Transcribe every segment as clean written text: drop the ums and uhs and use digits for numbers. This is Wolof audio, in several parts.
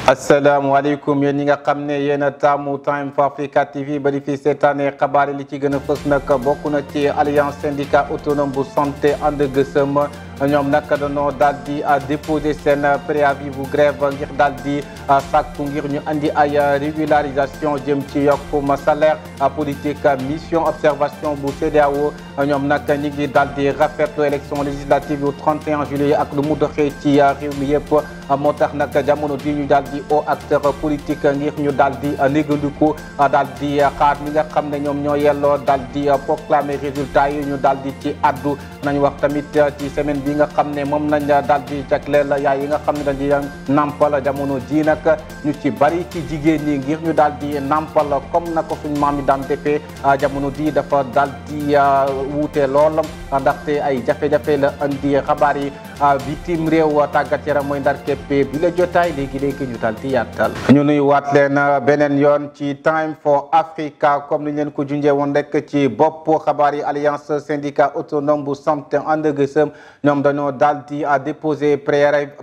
asalaamaaleykum yéen ñi nga xam ne yéen a taamu Time for Africa TV ba di fi seetaane xabaar yi li ci gën a fës nag bokk na ci alliance syndicat autonome bu santé ànd gësëm ñoom nag dañoo daal di déposer seen préavis bu grève ngir daal di sàkku ngir ñu andi ay régularisation jëm ci yokkum salaire politique mission observation bu CEDEAO ñoom nag ñi ngi daal di rafetlu élection législative yu 31 juillet ak lu mu doxee ci réew mi yëpp moo tax nag jamono di ñu daal di au acteur politique ngir ñu daal di négandiku daal di xaar ñi nga xam ne ñoom ñoo yelloo daal di proclamer résultat yi ñu daal di ci addu nañ wax tamit ci semaine bi nga xam ne moom nañ daal di jagleel yaay yi nga xam ne dañuy nampal jamono ji nag ñu ci bari ci jigéen ñi ngir ñu daal di nampal comme na ko suñu maam yi daan defee jamono ji dafa daal di wuute lool ndaxte ay jafe-jafe la andi xabaar yi bitim réew tàggat yaram mooy ndar képpe bi la jotaay léegi-léegi ñu daal di yaatal ñu nuy waat leen beneen yoon ci Time for Africa comme ni leen ko junjee woon rek ci bopp xabaar yi alliance syndicat autonome bu santé ànd gësëm ñoom dañoo daal di déposer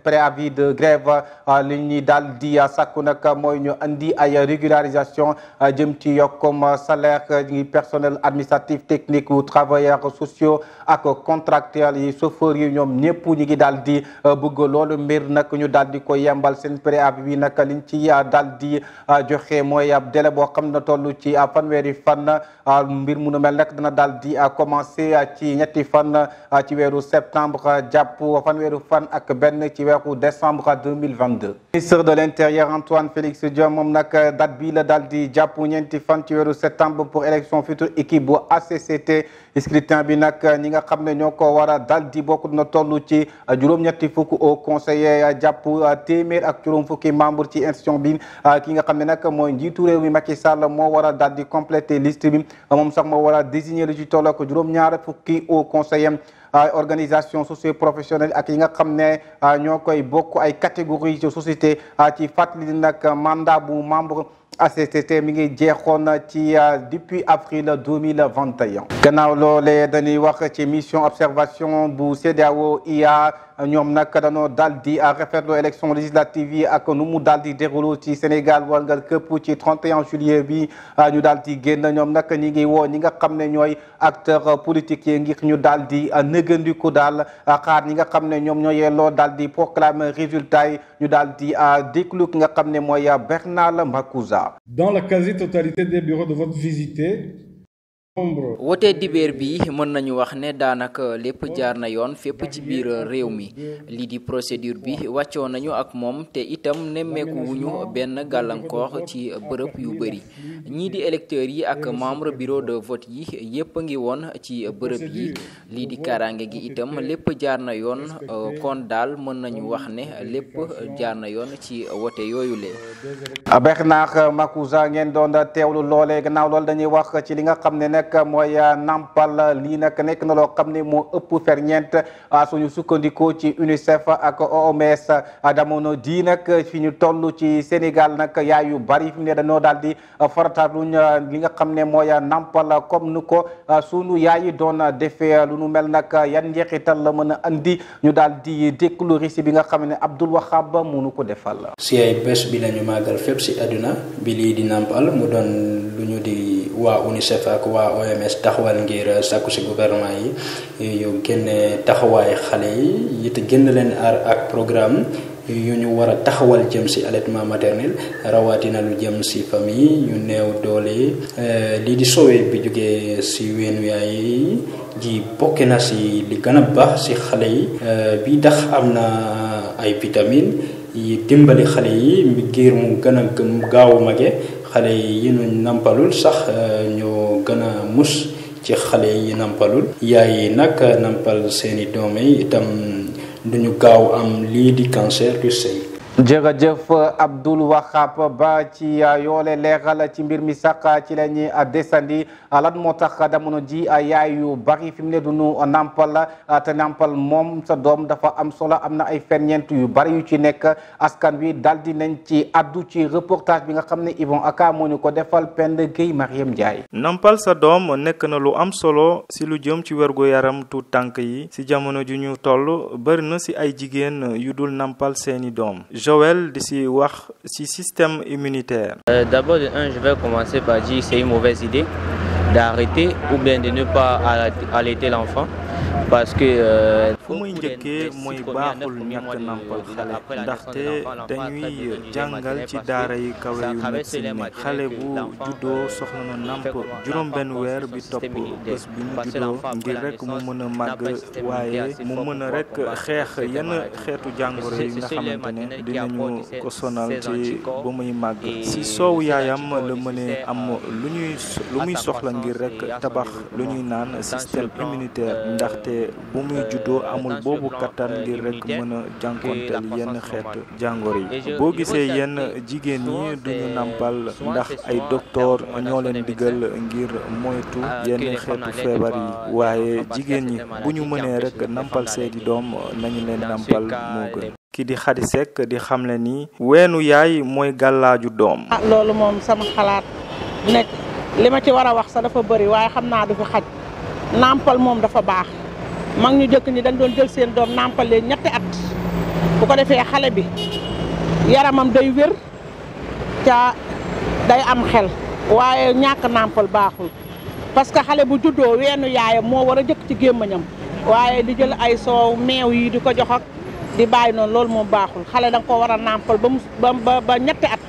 préavis de grève li ñuy daal di sàkku nag mooy ñu andi ay régularisation jëm ci yokkum salaire ñi personnel administratif technique ou travailleurs sociaux ak contractuels yi chauffeurs yi ñoom ñëpp ñi ngi daal di bëgg loolu mbir nag ñu daal di ko yembal seen préavis bi nag liñ ci daal di joxe mooy ab délai boo xam ne toll ci fanweeri fan mbir mu nu mel nag dana daal di commencé ci ñetti fan ci weeru septembre jàpp fanweeru fan ak benn ci weeru décembre 2022. ministre de l'intérieur Antoine Félix Diome moom nag date bi la daal di jàpp ñeenti fan ci weeru septembre pour élection future équipe bu ACCT scrutin bi nag ñi nga xam ne ñoo ko war a daal di bokk na toll ci juróom-ñetti fukk au conseiller jàpp téeméer ak juróom fukki membre ci institution bi ki nga xam ne nag mooy njiitu réew mi Macky Sall moo war a daal di compléter liste bi moom sax moo war a désigner lu ci toll ak juróom-ñaar fukki au conseiller organisation socio-professionnelle ak yi nga xam ne ñoo koy bokk ay catégories de société ci fàttali nag mandat bu membre ACCT mi ngi jeexoon ci depuis avril 2021. gannaaw loolee dañuy wax ci mission observation bu CEDEAO IA ñoom nag dañoo daal di rafetlu élection législative yi ak nu mu daal di déroulé ci Sénégal war nga këpp ci 31 juillet bi ñu daal di génn ñoom nag ñi ngi woo ñi nga xam ne ñooy acteurs politiques yi ngir ñu daal di nëgëndiku daal xaar ñi nga xam ne ñoom ñoo yelloo daal di proclamer résultat yi ñu daal di déglu ki nga xam ne mooy Bernard Makuza. Dans la quasi-totalité des bureaux de vote visités, wote dibéer bi mën nañu wax ne daanaka lépp jaar na yoon fépp ci biir réew mi lii di procédure bi wàccoo nañu ak moom te itam nemmeeku wuñu benn gàllankoor ci bërëb yu bëri ñii di électeurs yi ak membre bureau de vote yi yépp a ngi woon ci bërëb yi lii di kaaraange gi itam lépp jaar na yoon kon daal mën nañu wax ne lépp jaar na yoon ci wote yooyu lee Bernard Makuza ngeen doon teewlu loolee gannaaw loolu dañuy wax ci li nga xam ne nag mooy nampal lii nag nekk na loo xam ne moo ëpp ferñeent suñu sukkandikoo ci UNICEF ak OMS jamono ji nag fi ñu toll ci Sénégal nag yaay yu bari fi mu ne dañoo daal di farataluñ li nga xam ne mooy nampal comme nu ko sunu yaay yi doon defee lu nu mel nag yan njeexital la mën a andi ñu daal di déglu récit bi nga xam ne Abdoul Wahab mënu ko defal. si ay bés bi lañu màggal fépp si àdduna bi lii di nampal mu doon lu ñu di waa UNICEF ak waa OMS taxawal ngir sàkku si gouvernement yi yu génne taxawaay xale yi it génn leen aar ak programme yu ñu war a taxawal jëm si allaitement maternel rawatina lu jëm si famille yu néew doole lii di soowee bi jógee si weenu yaay yi ji bokk na si li gën a baax si xale yi bi tax am na ay vitamine yi dimbali xale yi ngir mu gën a gaaw mage xale yi ñu nampalul sax ñoo gën a mus ci xale yi nampalul yaay yi nag nampal seeni doom yi itam duñu gaaw am lii di cancer du sein. jërëjëf Abdoul Wahab Ba ci yoole leeral ci mbir mi sax ci la ñuy desandi lan moo tax jamono ji yaay yu bari fi mu ne duñu nampal te nampal moom sa doom dafa am solo am na ay ferñeent yu bari yu ci nekk askan wi daldi nañ ci addu ci reportage bi nga xam ne Yvon Aka moo ñu ko defal Penda Gueye Mariam Ndiaye. nampal sa doom nekk na lu am solo si lu jëm ci wérgu yaram tuut tànk yi si jamono ju ñu toll bari na si ay jigéen yu dul nampal seeni doom. Joël di si wax ci système immunitaire. D'abord, je vais commencer par dire que c'est une mauvaise idée d'arrêter ou bien de ne pas allaiter l'enfant parce que fu muy njëkkee mooy baaxul ñàkk nampal xale ndaxte dañuy jàngal ci daara yi kawe yu médecine ne xale bu juddoo soxla na namp juróom benn weer bi topp bés bi mu juddoo ngir rek mu mën a màgg waaye mu mën a rek xeex yenn xeetu jàngoro yi nga xamante ne dinañu ko sonal ci ba muy màgg si soowu yaayam la mënee am lu muy soxla ngir rek tabax lu ñuy naan système immunitaire ndaxte bu muy juddoo amul boobu kattan ngir rek mën a jànkonteel yenn xeetu jàngoro yi boo gisee yenn jigéen ñi duñu nampal ndax ay docteur ñoo leen digal ngir moytu yenn xeetu feebar yi waaye jigéen ñi bu ñu mënee rek nampal seeni doom nañu leen nampal moo gën. ki di Khady Seck di xamle ni weenu yaay mooy gàllaaju doom. loolu moom sama xalaat nekk li ma ci war a wax sax dafa bëri waaye xam naa du fi xaj nampal moom dafa baax. mag ñu jëkk ni dañ doon jël seen doom nampal leen ñetti at bu ko defee xale bi yaramam day wér ca day am xel waaye ñàkk nampal baaxul parce que xale bu juddoo weenu yaayam moo war a jëkk ci gémmañam waaye di jël ay soow meew yi di ko jox ak di bàyyi noonu loolu moom baaxul xale da nga ko war a nampal ba ñetti at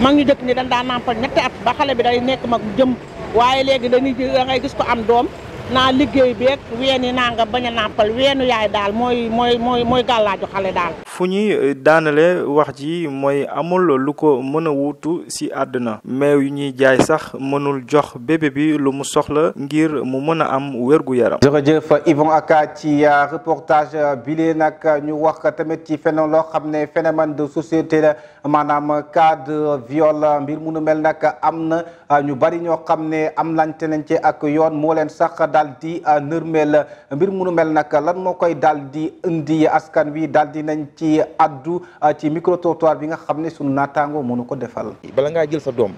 mag ñu jëkk ni dañ daa nampal ñetti at ba xale bi day nekk mag jëm waaye léegi da ngay gis ko am doom naa liggéey beeg weeni naa nga bañ a nàmpal weenu yaay daal mooy gàllaaju xale daal. fu ñuy daanale wax ji mooy amul lu ko mën a wuutu ci àdduna meew yu ñuy jaay sax mënul jox bébé bi lu mu soxla ngir mu mën a am wérgu yaram. jërëjëf Yvon Aka ci reportage bi lee nag ñu wax tamit ci phénomène loo xam ne phénomène de société la maanaam cas de viol mbir mu nu mel nag am na ñu bari ñoo xam ne am lante nañ ci ak yoon moo leen sax daal di nërmeel mbir mu nu mel nag lan moo koy daal di indi askan wi daal di nañ ci addu ci micro trottoir bi nga xam ne sunu naataango mënu ko defal. bala ngaa jël sa doom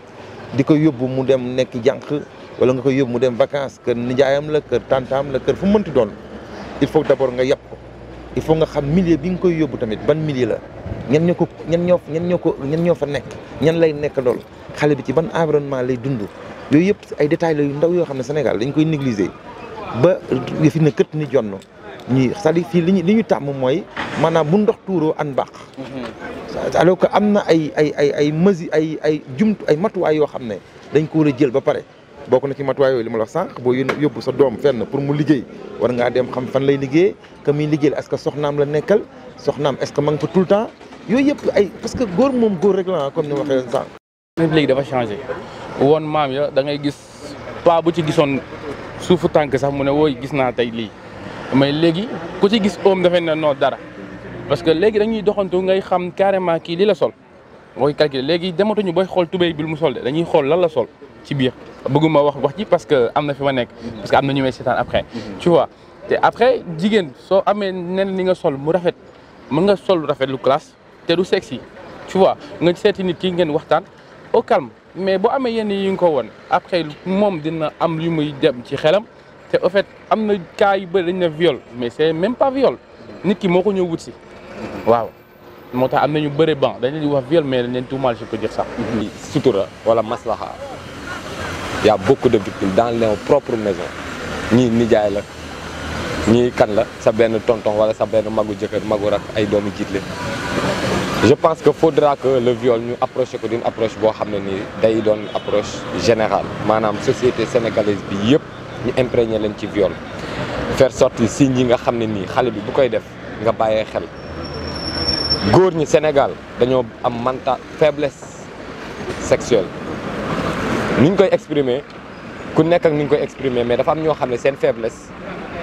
di ko yóbbu mu dem nekk jànq wala nga koy yóbbu mu dem vacances kër nijaayam la kër tantaam la kër fu mu mënti doon il faut d'abord nga yàpp ko il faut nga xam milieu bi nga koy yóbbu tamit ban milieu la ñan ñoo fa nekk ñan lay nekk lool xale bi ci ban environnement lay dund yooyu yëpp ay détails la yu ndaw yoo xam ne Sénégal dañ koy négliger ba fi na kët ni jonn ñi c'est-à-dire fii li ñu tàmm mooy maanaam bu ndox tuuroo an baax alors que am na ay mesures ay matuwaay yoo xam ne dañ ko war a jël ba pare bokk na ci matuwaay yooyu li ma la wax sànq boo yóbbu sa doom fenn pour mu liggéey war ngaa dem xam fan lay liggéey que muy liggéey est-ce que soxnaam la nekkal soxnaam est-ce que ma nga fa tout le temps yooyu yëpp parce que góor moom góor rek la comme ni ma waxee sànq. léegi dafa changé woon maam ya da ngay gis paa bu ci gisoon suufu tànk sax mu ne wooy gis naa tey lii mais léegi ku ci gis oom dafay ne non dara parce que léegi dañuy doxantu ngay xam carrément kii li la sol nga koy calculer léegi dematuñu booy xool tubéy bi lu mu sol de dañuy xool lan la sol ci biir bëgguma wax ci parce que am na fi ma nekk parce que am na ñu may seetaan après tu vois te après jigéen soo amee nen li nga sol mu rafet mën nga sol lu rafet lu classe te du sexy tu vois nga seeti nit ki ngeen waxtaan au calme mais boo amee yenn yi nga ko woon après moom dina am yu muy dem ci xelam te au fait am na cas yu bëri dañ ne viol mais c'est même pas viol nit ki moo ko ñëw wut si waaw moo tax am na ñu bëri ban dañ leen di wax viol mais dañ leen tuumaal je peux dire ça. sutura wala maslaha y a beaucoup de victimes dans leur propre maison ñii nijaay la ñii kan la sa benn tonton wala sa benn magu jëkkër magu rak ay doomu jiitle je pense que faudra que le viol ñu approché ko d'une approche boo xam ne nii day doon approche générale maanaam société sénégalaise bi yëpp ñu imprégné leen ci viol faire sortir signes yi nga xam ne nii xale bi bu koy def nga bàyyee xel góor ñi Sénégal dañoo am faiblesse sexuelle ni ñu koy exprimer ku nekk ak ni ñu koy exprimer mais dafa am ñoo xam ne seen faiblesse.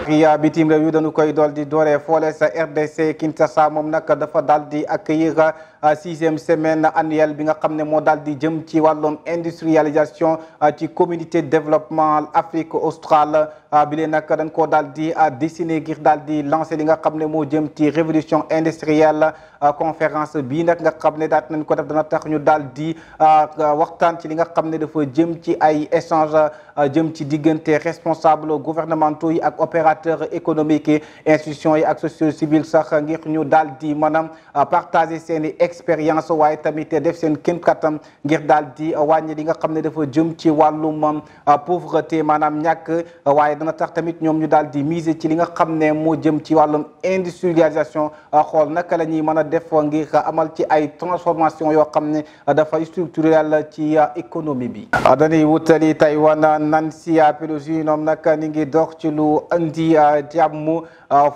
yaa bitim réew yu dañu koy dool di dooree foole sa RDC Kinshasa moom nag dafa daal di accueillir 6e semaine annuelle bi nga xam ne moo daal di jëm ci wàllum industrialisation ci communauté de développement Afrique australe bi lee nag dañ koo daal di dessiné ngir daal di lancé li nga xam ne moo jëm ci révolution industrielle conférence bii nag nga xam ne daal nañ ko def dana tax ñu daal di waxtaan ci li nga xam ne dafa jëm ci ay échange jëm ci diggante responsable gouvernementaux yi ak opérateurs économiques yi institutions yi ak société civile sax ngir ñu daal di maanaam partager seen i expérience waaye tamit def seen kéem kattan ngir daal di wàññi li nga xam ne dafa jëm ci wàllum pauvreté maanaam ñàkk waaye dana tax tamit ñoom ñu daal di miser ci li nga xam ne moo jëm ci wàllum industrialisation xool naka la ñuy mën a def ngir amal ci ay transformation yoo xam ne dafa structurel ci économie bi. dañuy wutali Taïwan Nancy Pelosi ñoom nag ni ngi dox ci lu andi jàmm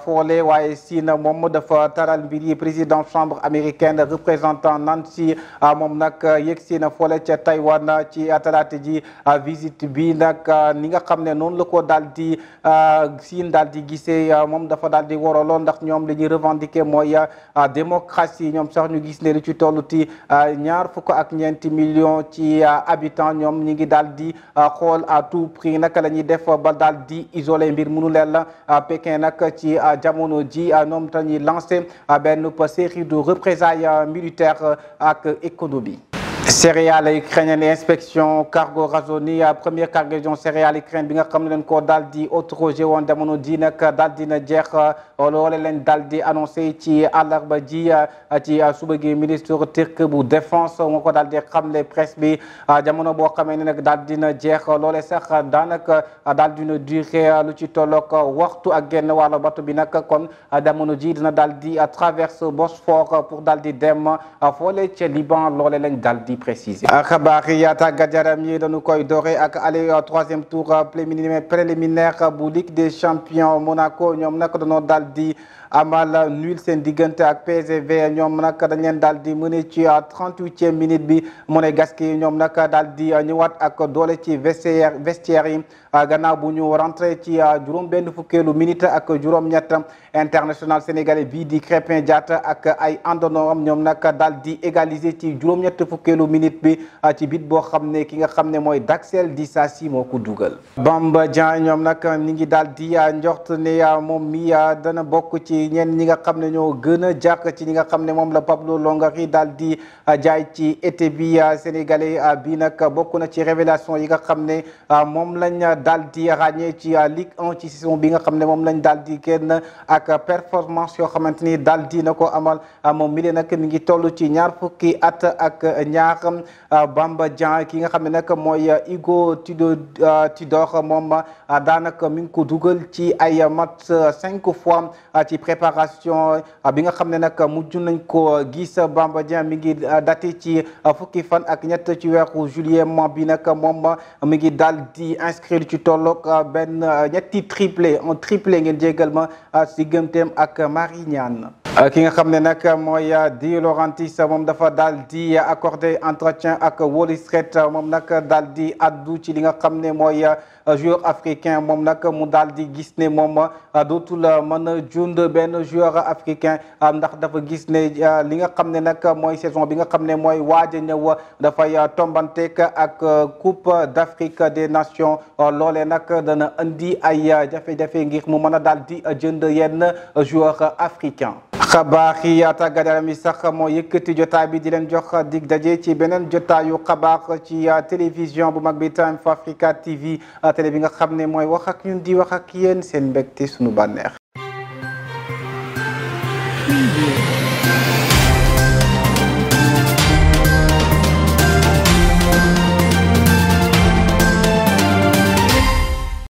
foole waaye Chine moom dafa taral mbir yi président chambre américaine représentant Nancy moom nag yegsi na foole ca Taïwan ci talaata ji visite bi nag ni nga xam ne noonu la ko daal di Chine daal di gisee moom dafa daal di waraloon ndax ñoom li ñuy revendiquer mooy démocratie ñoom sax ñu gis ne li ci tollu ti 24 millions ci habitants ñoom ñi ngi daal di xool à tout prix naka la ñuy def ba daal di isolé mbir mënu leen la Pékin nag ci jamono ji ñoom dañuy lancé benn série de représailles militaires ak économie. céréales ukrainiennes et inspection cargo raisonné première cargaison céréales ukrainiennes bi nga xam ne leen ko daal di autoroger woon jamono ji nag daal dina jeex loole leen daal di annoncé ci àllarba ji ci suba gi ministre turc bu défense moo ko daal di xamle presse bi jamono boo xamee ne nag daal dina jeex loole sax daanaka daal dina duré lu ci tolloog waxtu ak genn wàllu bato bi nag kon jamono ji dina daal di traverse Bosphore pour daal di dem foole ca Liban loole leen daal di préciser. xabaar yi tàggat yaram yi dañu koy doore ak aller troisième tour préliminaire bu Ligue des champions Monaco ñoom nag dañoo daal di amal nul seen diggante ak PSV ñoom nag dañ leen daal di mëne ci 38e minute bi Monégasque yi ñoom nag daal di ñëwaat ak doole ci vestiaire yi gannaaw bu ñu rentré ci juróom benn fukkeelu minute ak juróom-ñett international sénégalais bii di Crépin Diatta ak ay àndandoom ñoom nag daal di égaliser ci juróom-ñett fukkeelu minute bi ci bit boo xam ne ki nga xam ne mooy Daxel Disasi moo ko dugal. Bamba Dieng ñoom nag ñi ngi daal di njort ne moom mi dana bokk ci ñenn ñi nga xam ne ñoo gën a jàkk ci ñi nga xam ne moom la Pablo Longoria daal di jaay ci été bi sénégalais bi nag bokk na ci révélation yi nga xam ne moom lañ daal di ràññee ci Ligue 1 ci saison bi nga xam ne moom lañ daal di génn ak performance yoo xamante ni daal di na ko amal moom mi nag mi ngi toll ci ñaar fukki at ak ñaar Bamba Dieng ki nga xam ne nag mooy Hugo Tudor moom daanaka mi ngi ko dugal ci ay match 5 fois ci préparation bi nga xam ne nag mujj nañ ko gis. Bamba Dieng mi ngi daté ci fukki fan ak ñett ci weeru juillet mois bi nag moom mi ngi daal di inscrire ci tolloog benn ñetti un triplé ngeen jégal ma si digganteem ak Marignane. ki nga xam ne nag mooy Di Laurentiis moom dafa daal di accordé entretien ak Wall Street moom nag daal di addu ci li nga xam ne mooy joueur africain moom nag mu daal di gis ne moom dootul mën a jund benn joueur africain ndax dafa gis ne li nga xam ne nag mooy saison bi nga xam ne mooy waaj a ñëw dafay tombanteek ak Coupe d'Afrique des Nations loolee nag dana indi ay jafe-jafe ngir mu mën a daal di jënd yenn joueur africain. xabaar yi tàggat yaram yi sax moo yëkkati jotaay bi di leen jox dig daje ci beneen jotaayu xabaar ci télévision bu mag bi Time for Africa TV télé bi nga xam ne mooy wax ak ñun di wax ak yéen seen mbégte sunu bànneex.